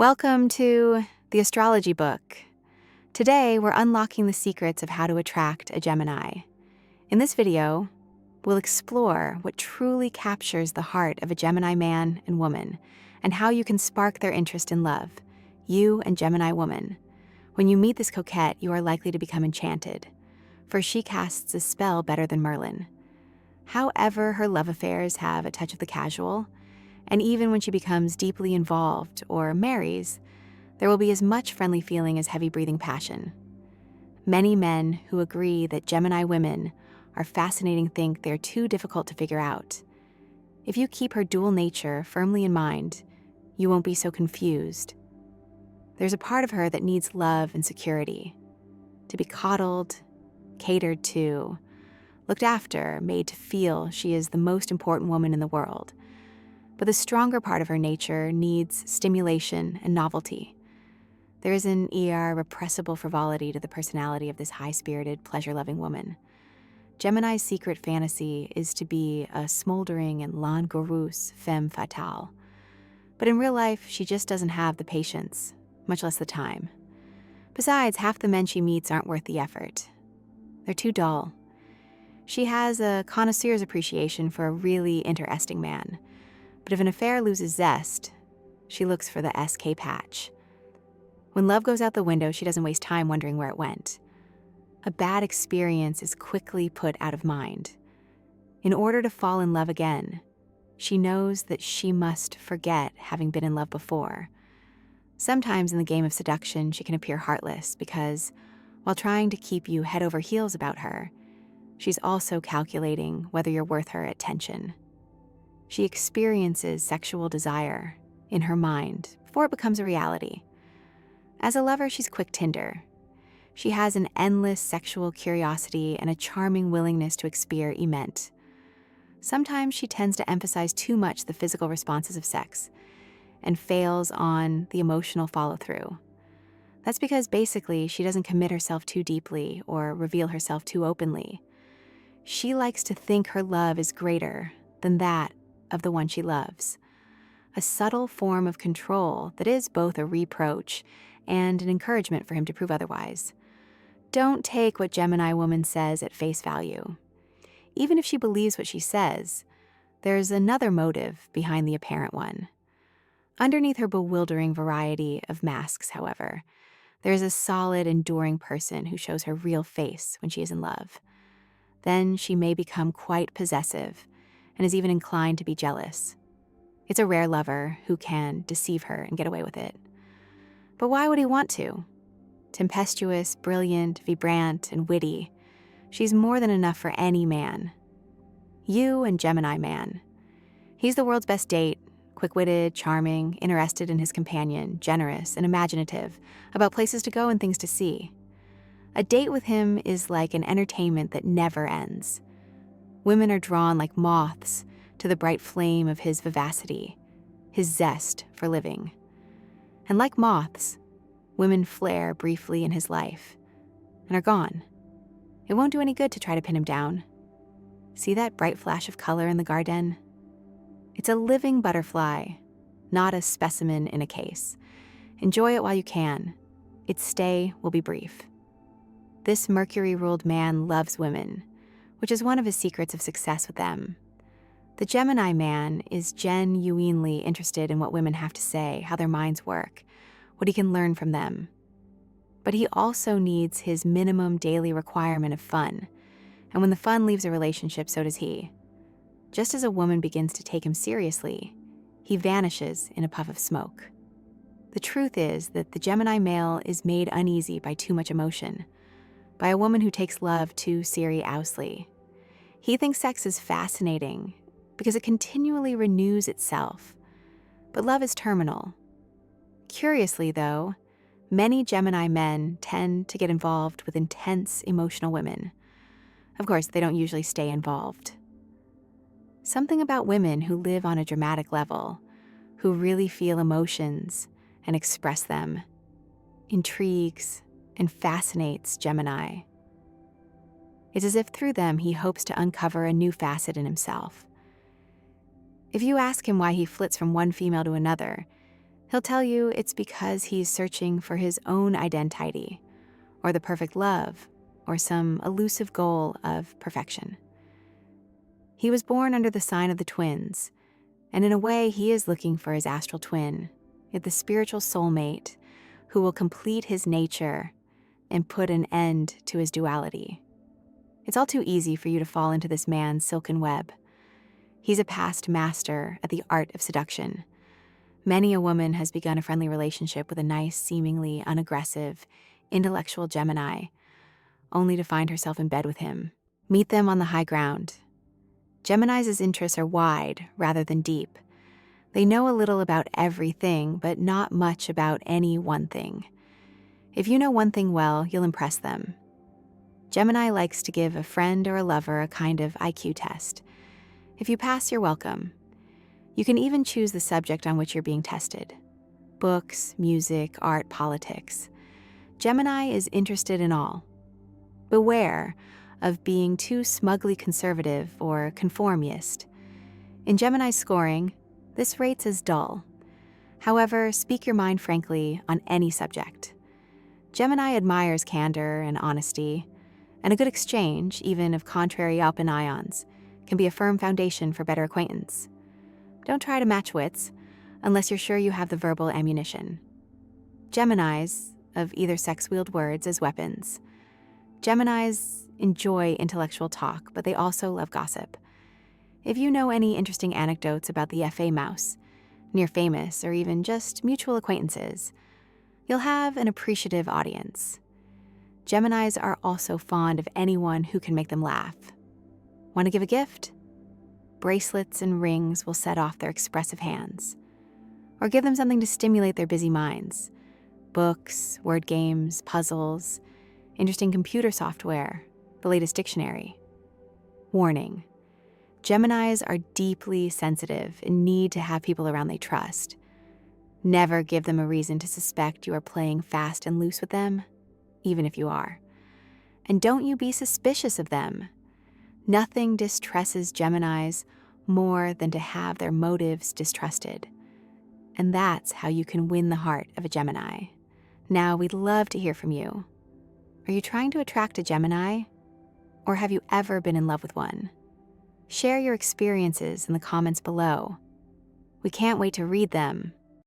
Welcome to the Astrology book. Today, we're unlocking the secrets of how to attract a Gemini. In this video, we'll explore what truly captures the heart of a Gemini man and woman, and how you can spark their interest in love, you and Gemini woman. When you meet this coquette, you are likely to become enchanted, for she casts a spell better than Merlin. However, her love affairs have a touch of the casual, and even when she becomes deeply involved or marries, there will be as much friendly feeling as heavy-breathing passion. Many men who agree that Gemini women are fascinating think they're too difficult to figure out. If you keep her dual nature firmly in mind, you won't be so confused. There's a part of her that needs love and security, to be coddled, catered to, looked after, made to feel she is the most important woman in the world. But the stronger part of her nature needs stimulation and novelty. There is an irrepressible frivolity to the personality of this high-spirited, pleasure-loving woman. Gemini's secret fantasy is to be a smoldering and langoureuse femme fatale. But in real life, she just doesn't have the patience, much less the time. Besides, half the men she meets aren't worth the effort. They're too dull. She has a connoisseur's appreciation for a really interesting man. But if an affair loses zest, she looks for the SK patch. When love goes out the window, she doesn't waste time wondering where it went. A bad experience is quickly put out of mind. In order to fall in love again, she knows that she must forget having been in love before. Sometimes in the game of seduction, she can appear heartless because, while trying to keep you head over heels about her, she's also calculating whether you're worth her attention. She experiences sexual desire in her mind before it becomes a reality. As a lover, she's quick Tinder. She has an endless sexual curiosity and a charming willingness to experiment. Sometimes she tends to emphasize too much the physical responses of sex and fails on the emotional follow-through. That's because basically she doesn't commit herself too deeply or reveal herself too openly. She likes to think her love is greater than that of the one she loves, a subtle form of control that is both a reproach and an encouragement for him to prove otherwise. Don't take what Gemini woman says at face value. Even if she believes what she says, there's another motive behind the apparent one. Underneath her bewildering variety of masks, however, there's a solid, enduring person who shows her real face when she is in love. Then she may become quite possessive and is even inclined to be jealous. It's a rare lover who can deceive her and get away with it. But why would he want to? Tempestuous, brilliant, vibrant, and witty, she's more than enough for any man. You and Gemini man. He's the world's best date, quick-witted, charming, interested in his companion, generous, and imaginative about places to go and things to see. A date with him is like an entertainment that never ends. Women are drawn like moths to the bright flame of his vivacity, his zest for living. And like moths, women flare briefly in his life and are gone. It won't do any good to try to pin him down. See that bright flash of color in the garden? It's a living butterfly, not a specimen in a case. Enjoy it while you can. Its stay will be brief. This Mercury-ruled man loves women, which is one of his secrets of success with them. The Gemini man is genuinely interested in what women have to say, how their minds work, what he can learn from them. But he also needs his minimum daily requirement of fun, and when the fun leaves a relationship, so does he. Just as a woman begins to take him seriously, he vanishes in a puff of smoke. The truth is that the Gemini male is made uneasy by too much emotion, by a woman who takes love too seriously. He thinks sex is fascinating because it continually renews itself, but love is terminal. Curiously, though, many Gemini men tend to get involved with intense, emotional women. Of course, they don't usually stay involved. Something about women who live on a dramatic level, who really feel emotions and express them, intrigues and fascinates Gemini. It's as if through them he hopes to uncover a new facet in himself. If you ask him why he flits from one female to another, He'll tell you it's because he's searching for his own identity, or the perfect love, or some elusive goal of perfection. He was born under the sign of the twins, and in a way he is looking for his astral twin, the spiritual soulmate who will complete his nature and put an end to his duality. It's all too easy for you to fall into this man's silken web. He's a past master at the art of seduction. Many a woman has begun a friendly relationship with a nice, seemingly unaggressive, intellectual Gemini, only to find herself in bed with him. Meet them on the high ground. Geminis' interests are wide rather than deep. They know a little about everything, but not much about any one thing. If you know one thing well, you'll impress them. Gemini likes to give a friend or a lover a kind of IQ test. If you pass, you're welcome. You can even choose the subject on which you're being tested. Books, music, art, politics. Gemini is interested in all. Beware of being too smugly conservative or conformist. In Gemini's scoring, this rates as dull. However, speak your mind frankly on any subject. Gemini admires candor and honesty, and a good exchange, even of contrary open ions, can be a firm foundation for better acquaintance. Don't try to match wits unless you're sure you have the verbal ammunition. Geminis of either sex wield words as weapons. Geminis enjoy intellectual talk, but they also love gossip. If you know any interesting anecdotes about the FA mouse, near famous or even just mutual acquaintances, you'll have an appreciative audience. Geminis are also fond of anyone who can make them laugh. Want to give a gift? Bracelets and rings will set off their expressive hands. Or give them something to stimulate their busy minds. Books, word games, puzzles, interesting computer software, the latest dictionary. Warning: Geminis are deeply sensitive and need to have people around they trust. Never give them a reason to suspect you are playing fast and loose with them, even if you are. And don't you be suspicious of them. Nothing distresses Geminis more than to have their motives distrusted. And that's how you can win the heart of a Gemini. Now, we'd love to hear from you. Are you trying to attract a Gemini? Or have you ever been in love with one? Share your experiences in the comments below. We can't wait to read them